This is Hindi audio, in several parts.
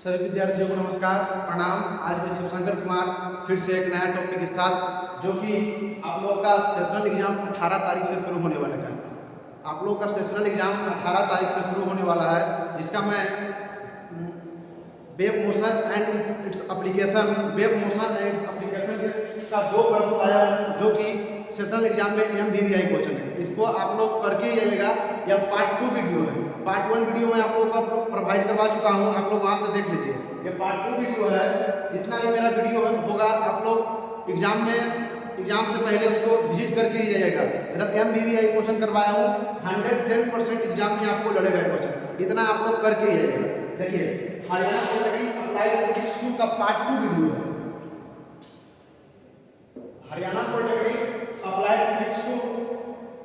सभी विद्यार्थियों को नमस्कार प्रणाम। आज मैं शिवशंकर कुमार फिर से एक नया टॉपिक के साथ, जो कि आप लोगों का सेशनल एग्जाम 18 तारीख से शुरू होने वाला है। आप लोगों का सेशनल एग्जाम 18 तारीख से शुरू होने वाला है, जिसका मैं web motion and its application का 2 प्रश्न लाया हूँ, जो कि सेशनल एग्जाम में MVVI क्वेश्चन है। इसको आप लोग करके ही जाइएगा। यह पार्ट 2 वीडियो है। पार्ट 1 वीडियो में आप लोगों को प्रोवाइड करवा चुका हूँ, आप लोग वहाँ से देख लीजिए। ये पार्ट 2 वीडियो है। जितना ही मेरा वीडियो होगा आप लोग एग्जाम से पहले उसको विजिट करके ही जाइएगा। मतलब MVVI क्वेश्चन करवाया हूँ, 110% एग्जाम में आपको लड़ेगा क्वेश्चन। इतना आप लोग करके ही जाइएगा। देखिए, हरियाणा पॉलिटेक्निक अप्लाइड फिजिक्स 2 का पार्ट 2 वीडियो है। हरियाणा पॉलिटेक्निक अप्लाइड फिजिक्स 2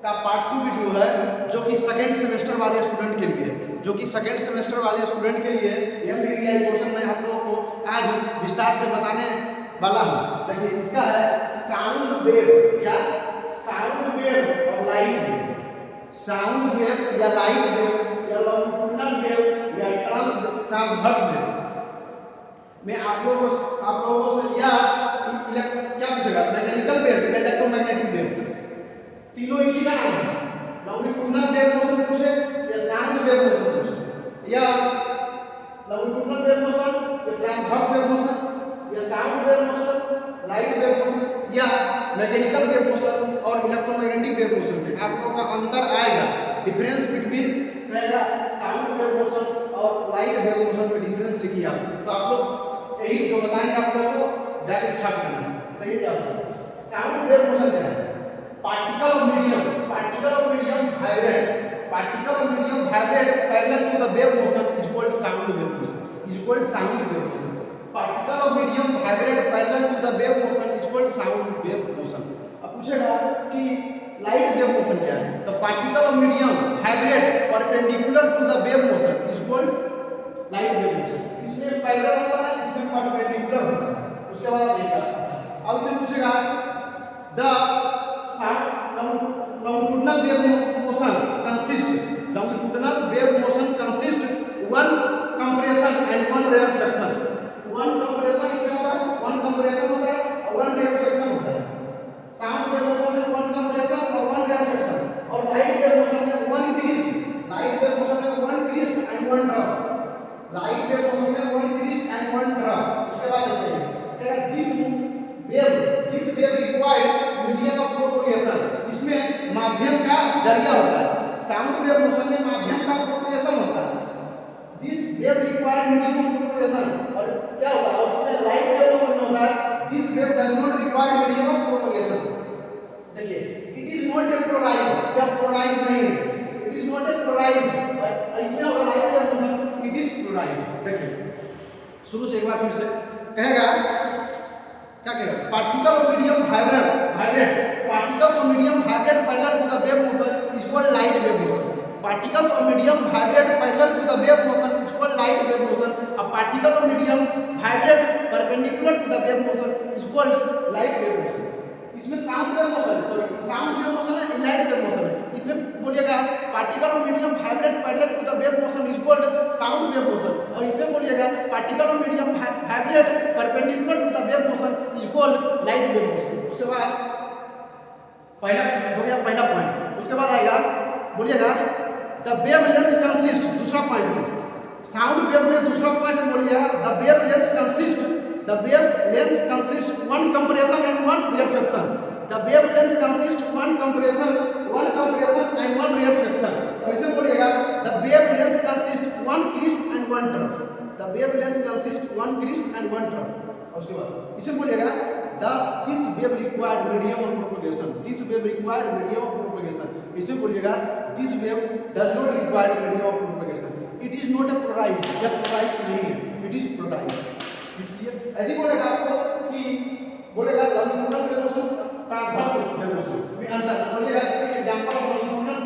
का पार्ट 2 वीडियो है, जो कि सेकेंड सेमेस्टर वाले स्टूडेंट के लिए MVVI क्वेश्चन मैं आप लोगों को आज विस्तार से बताने वाला हूँ। देखिए, इसका है साउंड वेव, क्या साउंड वेव और लाइट वेव। साउंड वेव या लाइट वेव या लॉन्गिट्यूडिनल वेव या ट्रांसवर्स वेव में आप लोगों से या क्या पूछेगा, मैकेनिकल वेव, इलेक्ट्रोमैग्नेटिक वेव, तीनों इसी का नाम है। लॉन्गिट्यूडिनल वेव मोशन पूछे या साउंड वेव मोशन पूछे, या लॉन्गिट्यूडिनल वेव मोशन या ट्रांसवर्स वेव मोशन या sound wave motion, light wave motion या मैकेनिकल वेव मोशन और इलेक्ट्रोमैग्नेटिक वेव मोशन में आप लोगों का अंतर आएगा। डिफरेंस बिटवीन रहेगा साउंड वेव मोशन और लाइट वेव मोशन में डिफरेंस लिखिए आप। तो आप लोग यही जो बताएंगे आप लोगों को जाके छाप लेना। देखिए क्या होता है साउंड वेव मोशन क्या है। Particle of medium vibrate parallel to the wave motion is called sound wave motion. Particle of medium vibrate parallel to the wave motion is called sound wave motion. अब पूछेगा कि लाइट वेव मोशन क्या है, तो particle of medium vibrate perpendicular to the wave motion is called light wave motion. इसमें पैरेलल होता है, इसमें परपेंडिकुलर होता है। उसके बाद ये क्या होता है। अब इससे पूछेगा the longitudinal wave motion consists one compression and one rarefaction। one compression इसमें होता है, one compression होता है और one rarefaction होता है। sound wave motion में one compression और one rarefaction, और light wave motion में one increase and one drop। उसके बाद देखिए this wave required medium of propagation. इसमें माध्यम का जरिया होता है। साउंड वेव मोशन में माध्यम का प्रोपगेशन होता है। This wave required medium of propagation, और क्या होता है उसमें लाइट वेव मोशन में होता है this wave does not require medium of propagation. देखिए, it is not a polarised, या पोलराइज्ड नहीं है, it is not a polarized. इसमें होगा light wave motion, it is polarized. देखिए शुरू से एक बार फिर से कहेगा, क्या कहेगा, particle of medium vibrate parallel to the wave motion is called light wave motion. Particles of medium vibrate parallel to the wave motion is called light wave motion. A particle of medium vibrate perpendicular to the wave motion is called light wave motion. इसमें साउंड वेव मोशन है, लाइट वेव मोशन है। इसमें बोलिएगा particle of medium vibrate parallel to the wave motion is called sound wave motion, और इसमें बोलिएगा particle of medium vibrate perpendicular to the wave motion is called light wave motion. उसके बाद पहला हो गया पहला पॉइंट। उसके बाद आएगा बोलिएगा द वेव लेंथ कंसिस्ट, दूसरा पॉइंट में साउंड वेव में दूसरा पॉइंट बोलिएगा the wavelength consist one compression and one rarefaction. The wavelength consist one compression and one rarefaction. और इसे बोलिएगा the wavelength consist one crest and one drop. The wavelength consist one crest and one drop. उसके बाद इसे बोलिएगा this wave required medium of propagation. इसे बोलिएगा this wave does not require medium of propagation. It is not a polarised, या पोलराइज्ड नहीं है, इट इज पोलराइज्ड। क्लियर? ऐसे बोलेगा आपको कि बोलेगा longitudinal wave motion, transverse wave motion में अंतर बोलेगा कि example of longitudinal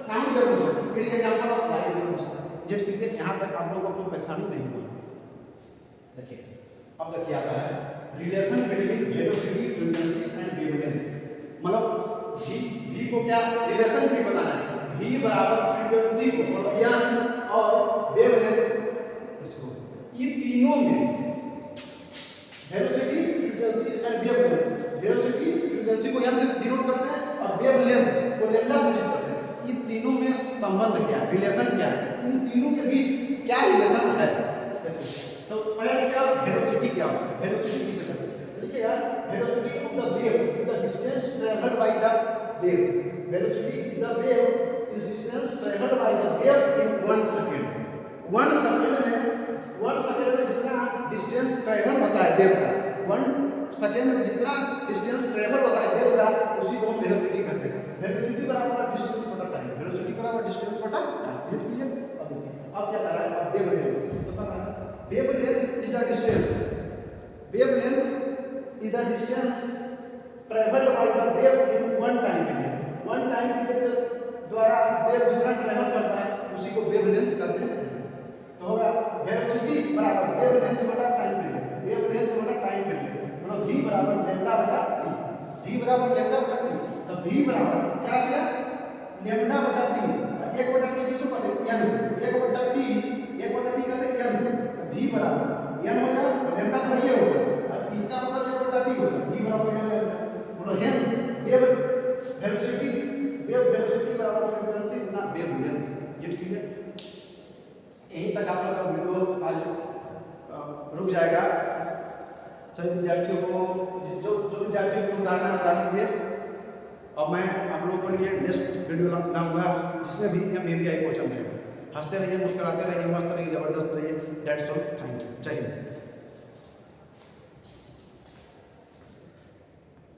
sound wave motion, फिर example of light wave motion. Get clear? यहां तक आप लोगों को परेशानी नहीं होगी। देखिए अब देखिए आता है relation between velocity, frequency and wavelength. मतलब v को क्या रिलेशन भी बताना है, v बराबर फ्रीक्वेंसी को मतलब यान और वेवलेंथ इसको, ये फ्रीक्वेंसी को एन से डिनोट करते हैं और वेव लेंथ को लैम्डा से डिनोट करते हैं। इन तीनों में संबंध क्या है, रिलेशन क्या है, इन तीनों के बीच क्या रिलेशन है? तो पहले लिखा वेलोसिटी क्या होता है, वेलोसिटी किसे कहते हैं? देखिए यार, velocity of the wave is the distance travelled by the wave. Velocity is the wave is distance travelled by the wave in 1 second. 1 second में जितना डिस्टेंस ट्रैवल होता है वेव का, 1 सेकंड में जितना डिस्टेंस ट्रैवल होता है वेव का, उसी को हम वेलोसिटी कहते हैं। वेलोसिटी बराबर डिस्टेंस बटा टाइम, वेलोसिटी बराबर डिस्टेंस बटा टाइम। ये क्लियर? अब देखिए अब क्या कर रहा है, अब वेव लेंथ तो कर रहा है, wave length is the distance, wave length is the distance travelled by the wave in 1 time period. 1 time period के द्वारा वेव जितना ट्रैवल करता है उसी को वेव लेंथ कहते हैं। तो होगा वेलोसिटी बराबर वेव लेंथ बटा टाइम पीरियड, वेव लेंथ बटा टाइम पीरियड, मतलब v बराबर लैम्डा बटा t, v बराबर लैम्डा बटा t। तो v बराबर क्या आ गया, लैम्डा बटा t, 1 बटा t किसको कहते हैं, n, 1 बटा t, 1 बटा t कहते हैं n। तो v बराबर n हो गया, लैम्डा तो ये होगा, और इसका मतलब 1 बटा t होगा, v बराबर n लैम्डा, मतलब hence wave velocity, wave velocity बराबर फ्रीक्वेंसी गुना वेव लेंथ। ये क्लियर? यहीं तक आप लोग का वीडियो आज रुक जाएगा। सभी विद्यार्थियों को जो विद्यार्थियों को उतारना उतार लीजिए, और मैं आप लोगों के लिए नेक्स्ट वीडियो लाऊंगा जिसमें भी ABI क्वेश्चन है। हंसते रहिए, मुस्कुराते रहिए, मस्त रहिए, जबरदस्त रहिए। दैट्स ऑल, थैंक यू, जय हिंद।